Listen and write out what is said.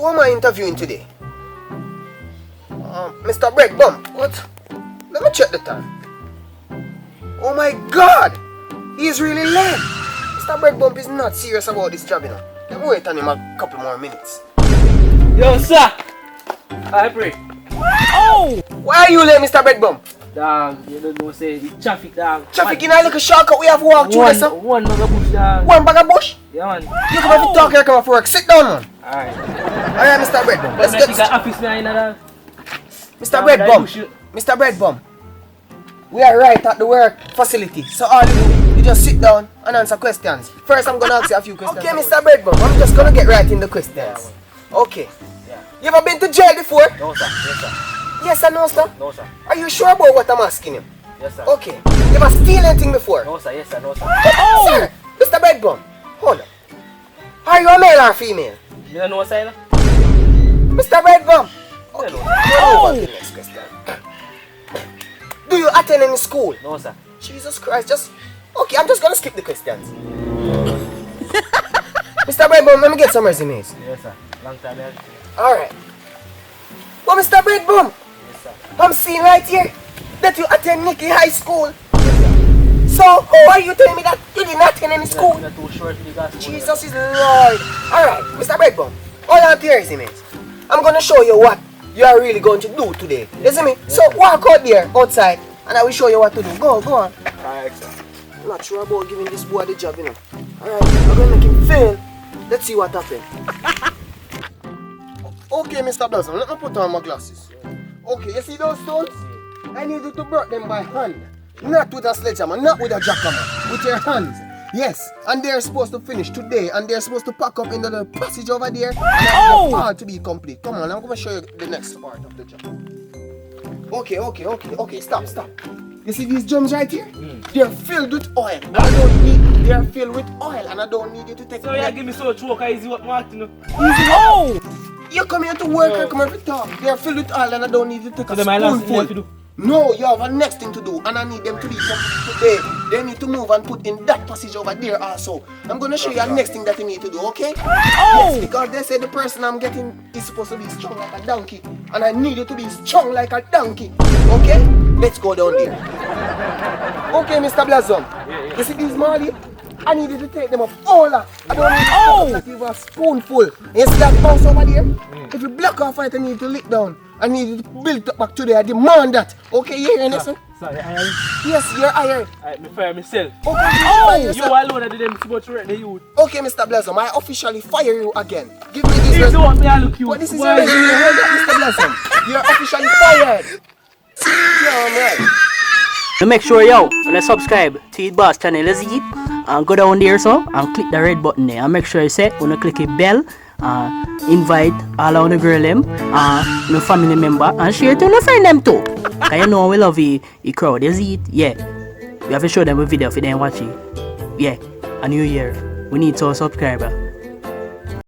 who am I interviewing today? Mr. Bread Bump. What? Let me check the time. Oh my God! He is really late. Mr. Bread Bump is not serious about this job, you know. Let me wait on him a couple more minutes. Yo, sir! I pray. Oh! Why are you late, Mr. Bread Bump? Dog, you don't know, say the traffic, dog. Traffic in a little shortcut we have to walk through this, sir. One bag of bush, dog. One bag of bush? Yeah, man. You come have to talk here, come for work. Sit down, man. Alright. Alright, Mr. Bread Bump. Let's get the office now, dog. Mr. Bread Bump. Mr. Bread Bump. We are right at the work facility. So all you do, you just sit down and answer questions. First, I'm gonna ask you a few questions. Okay, Mr. Bread Bump. I'm just gonna get right in the questions. Okay. Yeah. You ever been to jail before? No, sir. Yes, sir. Yes or no, sir? No, sir. Are you sure about what I'm asking you? Yes, sir. Okay. You ever steal anything before? No, sir. Yes, sir. No, sir. Oh! Sir, Mr. Bread Bump, hold on. Are you a male or female? You don't know what sign? Mr. Bread Bump. Okay. Move on to the next question. Do you attend any school? No, sir. Jesus Christ, just... Okay, I'm just gonna skip the questions. Mr. Bread Bump, let me get some resumes. Yes, sir. Long time, man. Alright. Well, Mr. Bread Bump, Yes, sir. I'm seeing right here that you attend Nicky High School. So, how are you telling me that you did not attend any school? You're too short for the gospel. Jesus is Lord. Alright, Mr. Bread Bump, hold on to your resumes. I'm gonna show you what you are really going to do today. You see me? So, walk out there, outside, and I will show you what to do. Go on. Alright, sir. I'm not sure about giving this boy the job, you know. Alright, I'm gonna make him fail. Let's see what happens. Okay, Mr. Blossom, let me put on my glasses. Okay, you see those stones? I need you to break them by hand. Not with a sledgehammer, not with a jackhammer. With your hands. Yes, and they're supposed to finish today, and they're supposed to pack up into the passage over there. And I need the part to be complete. Come on, I'm gonna show you the next part of the job. Okay, stop. You see these drums right here? They're filled with oil. They're filled with oil, and I don't need you to take So you give me so choke, easy what Martin. Easy. You come here to work, I come here to talk. They're filled with oil, and I don't need you to take a spoonful. No, you have a next thing to do, and I need them to be complete today. They need to move and put in that passage over there also. I'm gonna show you the next thing that you need to do, okay? Yes, because they say the person I'm getting is supposed to be strong like a donkey, and I need you to be strong like a donkey. Okay? Let's go down there. Okay, Mr. Blossom. You see these Marley? I need you to take them up all up. I don't need you to take a spoonful. You see that house over there? If you block off it, I need you to lick down. I need you to build it back today. I demand that. Okay, you hear this? Sorry, I am. Yes, you're hired. Alright, me fire myself. Okay, You alone I did them too much work, the youth. Okay, Mr. Blossom, I officially fire you again. Give me this You want me to look you. But this is your resume. Hold up, Mr. Blossom. You're officially fired. Yeah, man. So make sure you subscribe to the boss channel, let's eat, and go down there so and click the red button there and make sure you say when click the bell, invite all of the girl them, your family member, and share to your friend them too. Cause you know we love the crowd, let's eat, yeah. We have to show them a video for them watching. Yeah, a new year. We need to subscriber.